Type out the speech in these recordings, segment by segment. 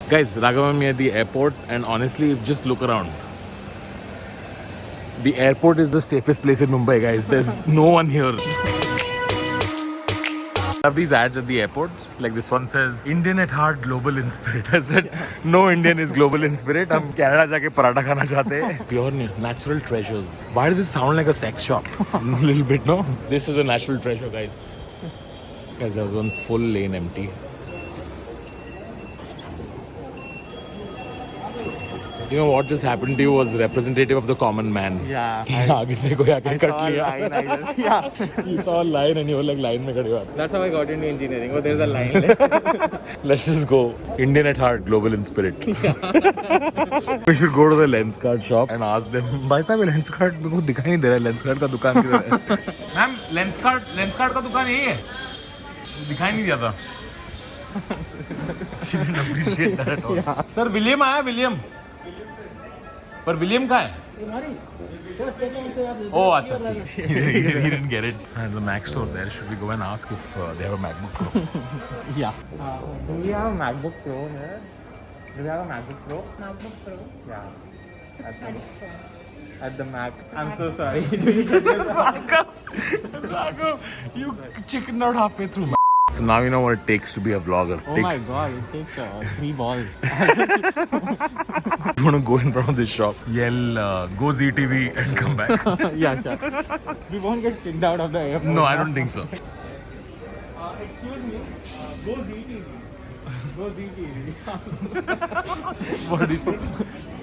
Guys, Raghav and me at the airport, and honestly, just look around. The airport is the safest place in Mumbai, guys. There's no one here. I have these ads at the airport. Like this one says, Indian at heart, global in spirit. I said, no Indian is global in spirit. हम Canada जाके पराठा खाना चाहते हैं. Pure natural treasures. Why does this sound like a sex shop? A little bit, no? This is a natural treasure, guys. Guys, there's one full lane empty. You know what just happened to you was representative of the common man. Yeah. आगे से कोई आके cut लिया. Yeah. You saw a line and you were like line में खड़े हो. That's how I got into engineering. Oh, there's a line left. Let's just go. Indian at heart, global in spirit. We should go to the Lenskart shop and ask them, भाई साहब ये Lenskart मेरे को दिखाई नहीं दे रहा है. Lenskart का दुकान किधर है? मैम Lenskart का दुकान यही है. दिखाई नहीं दिया था. She didn't appreciate that at all. Yeah. Sir, William आया William. पर विलियम कहाँ है? Oh, अच्छा. He didn't get it. And the Mac store there. Should we go and ask if they have a MacBook Pro? Yeah. Do we have a MacBook Pro here? Do we have a MacBook Pro? MacBook Pro. Yeah. At the Mac. I'm so sorry. Raghav, you chickened out halfway through. So now you know what it takes to be a vlogger. Oh my god, it takes 3 balls. You want to go in front of this shop, yell, go ZTV and come back. Yeah, sure. We won't get kicked out of the airport. No, I don't think so. Excuse me, go ZTV. Go ZTV. What did he say?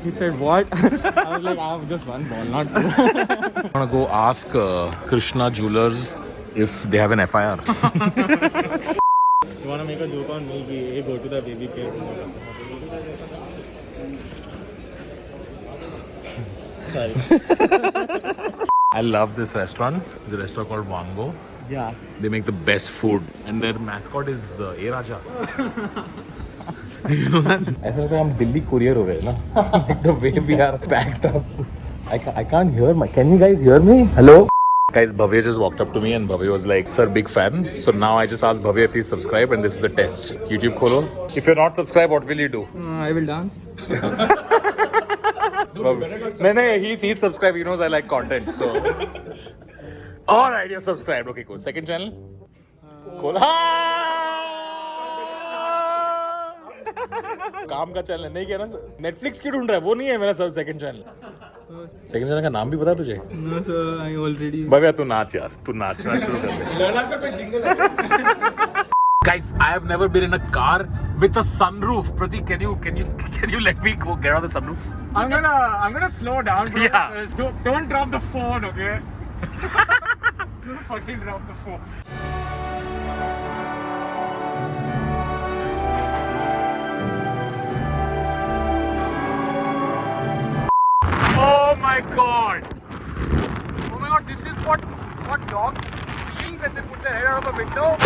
He said what? I was like, I have just 1 ball, not 2. I want to go ask Krishna Jewelers if they have an FIR. You want to make a joke on me? Hey, go to the baby cave. Sorry. I love this restaurant. It's a restaurant called Wango. Yeah. They make the best food. And their mascot is A Raja. You know that? ऐसा लगता है हम Delhi courier हो गए ना. Like the way we are packed up. I can't hear my. Can you guys hear me? Hello? Guys, Bhavya just walked up to me and Bhavya was like, sir, big fan. So now I just asked Bhavya if he's subscribed and this is the test. YouTube kholo. If you're not subscribed, what will you do? I will dance. No, he's subscribed. He knows I like content. So, all right, you're subscribed. Okay, cool. Second channel. Cool. काम का channel नहीं किया ना. Netflix क्यों ढूंढ रहा है? वो नहीं है मेरा सब सेकंड चैनल. सेकंड चैनल का नाम भी पता है तुझे? No sir, I already. Bhavya तू नाच यार. तू नाचना शुरू कर दे. लड़ा का कोई जिंगल है. Guys, I have never been in a car with a sunroof. Pratik, can you let me go get on the sunroof? I'm gonna slow down, bro. Yeah. Don't drop the phone, okay? Don't fucking drop the phone. Oh my god! Oh my god, this is what dogs feel when they put their head out of a window.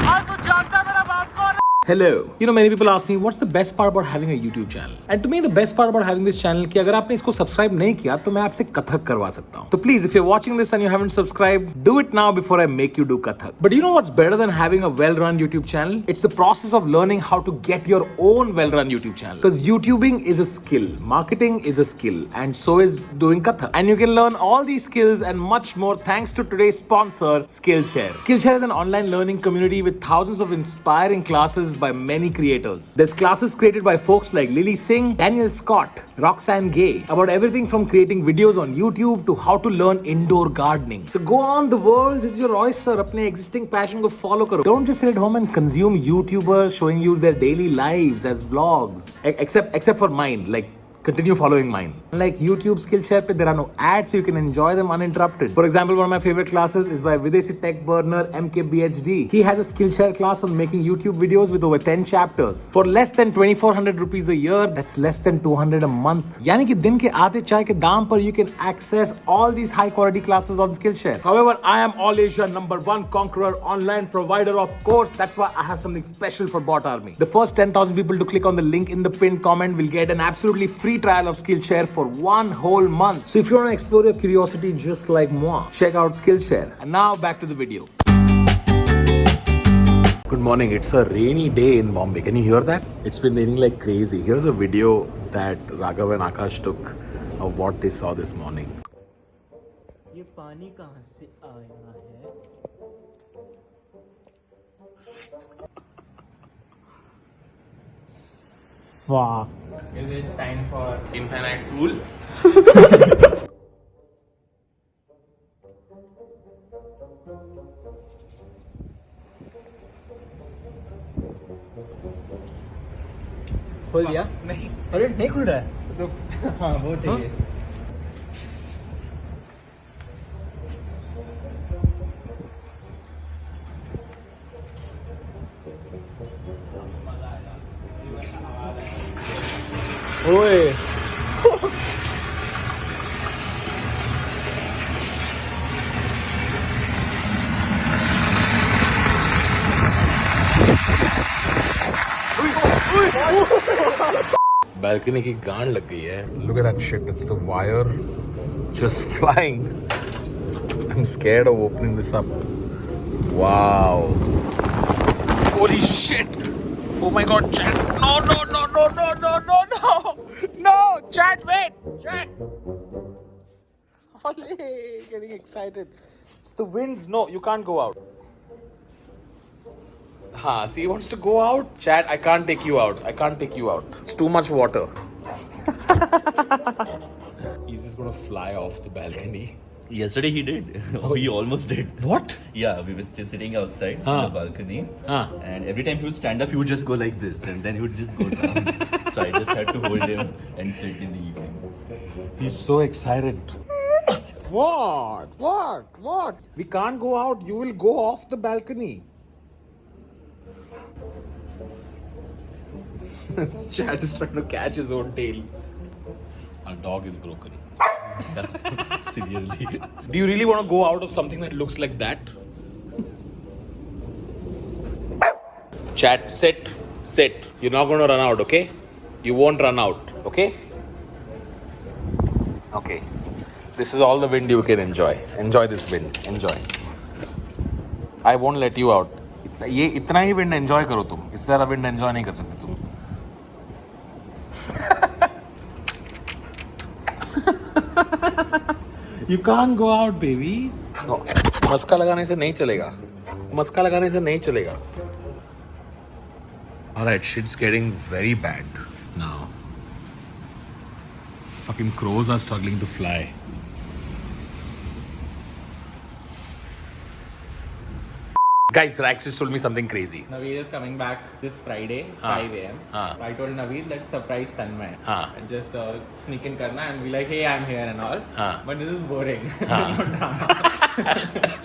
हाँ तू जानता मेरा बाप कौन है? Hello. You know, many people ask me, what's the best part about having a YouTube channel? And to me, the best part about having this channel कि अगर आपने इसको subscribe नहीं किया तो मैं आपसे कथक करवा सकता हूँ. So please, if you're watching this and you haven't subscribed, do it now before I make you do kathak. But you know what's better than having a well-run YouTube channel? It's the process of learning how to get your own well-run YouTube channel. Because YouTubing is a skill, marketing is a skill, and so is doing kathak. And you can learn all these skills and much more thanks to today's sponsor, Skillshare. Skillshare is an online learning community with thousands of inspiring classes by many creators. There's classes created by folks like Lily Singh, Daniel Scott, Roxanne Gay, about everything from creating videos on YouTube to how to learn indoor gardening. So go on, the world is your oyster. अपने existing passion को follow करो. Don't just sit at home and consume YouTubers showing you their daily lives as vlogs. Except for mine, like continue following mine. Like YouTube Skillshare pe there are no ads, so you can enjoy them uninterrupted. For example, one of my favorite classes is by Videshi Tech Burner MKBHD. He has a Skillshare class on making YouTube videos with over 10 chapters. For less than 2,400 rupees a year, that's less than 200 a month. यानी कि दिन के आधे चाय के दाम पर you can access all these high quality classes on Skillshare. However, I am all Asia #1 conqueror online provider of course. That's why I have something special for Bot Army. The first 10,000 people to click on the link in the pinned comment will get an absolutely free trial of Skillshare for 1 whole month. So if you want to explore your curiosity just like moi, check out Skillshare. And now back to the video. Good morning. It's a rainy day in Bombay. Can you hear that? It's been raining like crazy. Here's a video that Raghav and Akash took of what they saw this morning. ये पानी कहाँ से आया है? Fuck. Is it time for infinite pool? खोल दिया? नहीं, अरे नहीं खुल रहा है। रुक। हाँ, वो चाहिए। ओए। Balcony की गांड लग गई है. Look at that shit. It's the wire just flying. I'm scared of opening this up. Wow. Holy shit. Oh my god, Chad. No, no, no, no, no, no, no, no. No, Chad, wait. Chad. Holy, getting excited. It's the winds. No, you can't go out. See, he wants to go out. Chad, I can't take you out. I can't take you out. It's too much water. He's just gonna fly off the balcony. Yesterday he did. Oh, he almost did. What? Yeah, we were still sitting outside Huh. on the balcony. Huh. And every time he would stand up, he would just go like this. And then he would just go down. So I just had to hold him and sit in the evening. He's so excited. What? What? What? We can't go out. You will go off the balcony. Chad is trying to catch his own tail. Our dog is broken. Seriously. Do you really want to go out of something that looks like that? Chad, sit. Sit. You're not going to run out, okay? You won't run out, okay? Okay. This is all the wind you can enjoy. Enjoy this wind. Enjoy. I won't let you out. ये इतना ही wind enjoy करो तुम. इससे ज़्यादा wind enjoy नहीं कर सकते तुम. You can't go out, baby. No. मस्का लगाने से नहीं चलेगा. मस्का लगाने से नहीं चलेगा. Alright, shit's getting very bad now. Fucking crows are struggling to fly. Guys, Rax just told me something crazy. Naveed is coming back this Friday, 5 a.m. So I told Naveed, let's surprise Tanmay. And just sneak in karna and be like, hey, I'm here and all. But this is boring. No drama.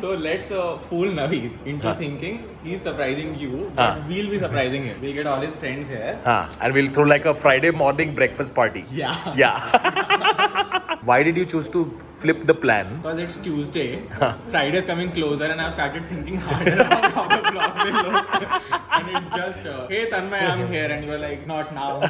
So let's fool Naveed into thinking he's surprising you, but we'll be surprising him. We'll get all his friends here. And we'll throw like a Friday morning breakfast party. Yeah. Yeah. Why did you choose to flip the plan? Because it's Tuesday, Friday's coming closer, and I've started thinking harder about how the vlog will look. And it's just, hey Tanmay, I'm here, and you're like, not now.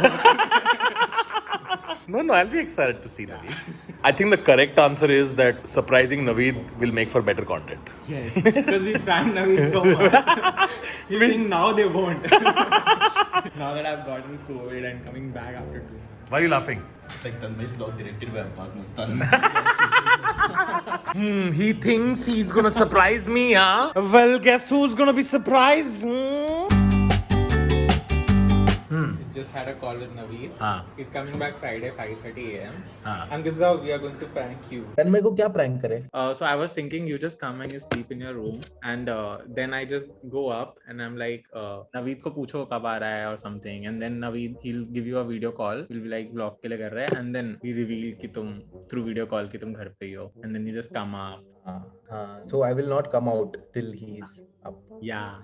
No, I'll be excited to see Naveed. I think the correct answer is that surprising Naveed will make for better content. Yes, because we pranked Naveed so much. You think now they won't. Now that I've gotten COVID and coming back after 2 months. Why are you laughing? Like Tanmay's vlog directed by Abbas Mustan. He thinks he's gonna surprise me, huh? Well, guess who's gonna be surprised? Just had a call with Naveed. He's coming back Friday 5:30 a.m. And this is how we are going to prank you. तन्मय को क्या prank करे? So I was thinking you just come and you sleep in your room, and then I just go up and I'm like, Naveed को पूछो कब आ रहा है or something, and then Naveed he'll give you a video call. We'll be like vlog के लिए कर रहे हैं, and then we reveal कि तुम through video call कि तुम घर पे ही हो, and then you just come up. So I will not come out till he is up. Yeah.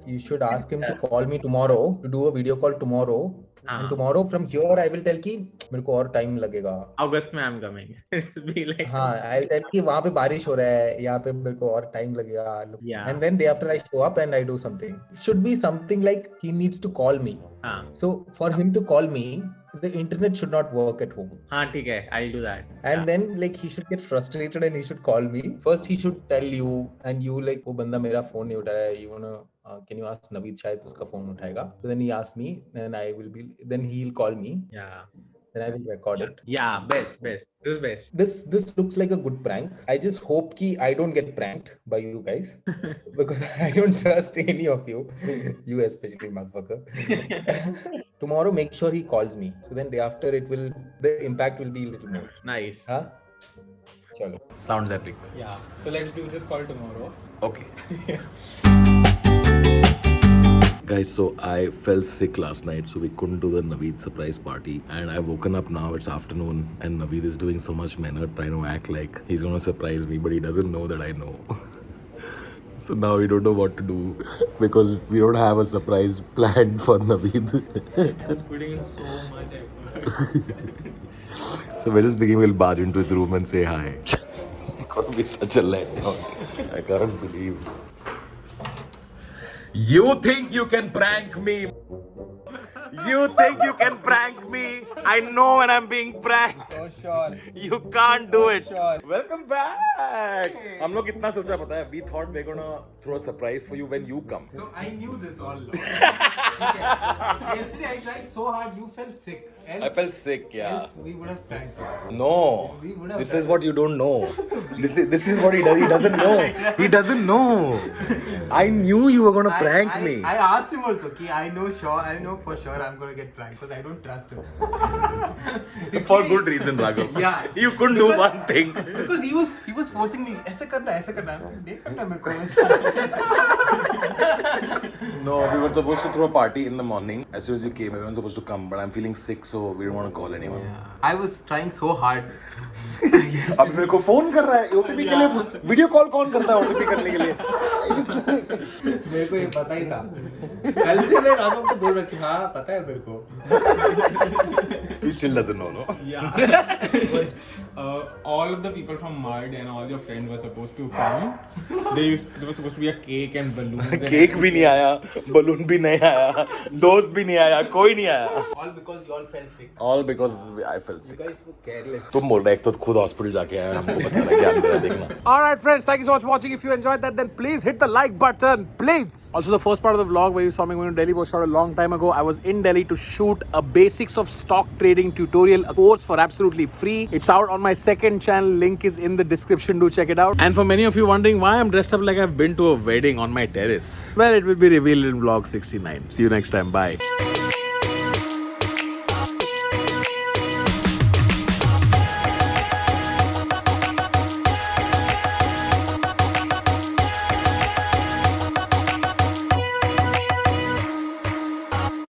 You should ask him to call me tomorrow, to do a video call tomorrow. And tomorrow from here I will tell कि मेरे को और time लगेगा. August में I'm coming. Be like. I'll tell कि वहाँ पे बारिश हो रहा है, यहाँ पे मेरे को और टाइम लगेगा. Yeah. And then day after I show up and I do something. It should be something like he needs to call me. So for him to call me, the internet should not work at home. ठीक है, I'll do that. And then like he should get frustrated and he should call me. First he should tell you and you like वो बंदा मेरा phone नहीं उठा रहा है. You wanna can you ask Naveed, शायद उसका phone उठाएगा. So then he asked me, then he'll call me. Yeah. Then I will record it. Yeah, best. This is best. This looks like a good prank. I just hope ki I don't get pranked by you guys because I don't trust any of you. You especially, motherfucker. Tomorrow, make sure he calls me. So then day after, the impact will be a little more. Nice. Huh? Chalo. Sounds epic. Yeah. So let's do this call tomorrow. Okay. Guys, so I fell sick last night, so we couldn't do the Naveed surprise party. And I've woken up now, it's afternoon, and Naveed is doing so much manner, trying to act like he's gonna surprise me, but he doesn't know that I know. So now we don't know what to do because we don't have a surprise planned for Naveed. I was putting in so much effort. So we're just thinking we'll barge into his room and say hi. It's gonna be such a letdown. I can't believe. You think you can prank me? You think you can prank me? I know when I'm being pranked. Oh, sure. You can't do it. Sure. Welcome back. हम लोग कितना सोचा पता है? We thought we're gonna throw a surprise for you when you come. So I knew this all along. Yesterday I tried so hard, you fell sick. I felt sick, yeah. Else we would have pranked you. No, We would have this done is what you don't know. This is what he does. He doesn't know. He doesn't know. I knew you were gonna prank me. I asked him also, ki I know for sure I'm gonna get pranked because I don't trust him. For good reason, Raghav. Yeah. You couldn't do one thing. Because he was forcing me, ऐसा करना. नहीं करना मेरे को ऐसा. No, we were supposed to throw a party in the morning. As soon as you came, everyone was supposed to come. But I'm feeling sick, so we don't want to call anyone. I was trying so hard. अब मेरे को phone कर रहा है OTP के लिए. Video call कौन करता है OTP करने के लिए? मेरे को ये पता ही था. कल से मैं राघव को बोल रहा कि हाँ पता है मेरे को. He still doesn't know, no? Yeah. All of the people from Mud and all your friends were supposed to come. There was supposed to be a cake and balloons. Cake भी नहीं आया, बलून भी नहीं आया, दोस्त भी नहीं आया, कोई नहीं आया. All because you all fell sick. All because I felt sick. You guys were careless. तुम बोल रहे एक तो खुद हॉस्पिटल जाके आया हमको बता रहा है क्या अंदर है देखना. Alright friends, thank you so much for watching. If you enjoyed that, then please hit the like button, please. Also the first part of the vlog where you saw me going to Delhi was shot a long time ago. I was in Delhi to shoot a basics of stock trading tutorial, a course for absolutely free. It's out on my second channel. Link is in the description. Do check it out. And for many of you wondering why I'm dressed up like I've been to a wedding on my terrace, well, it will be revealed in vlog 69. See you next time. Bye.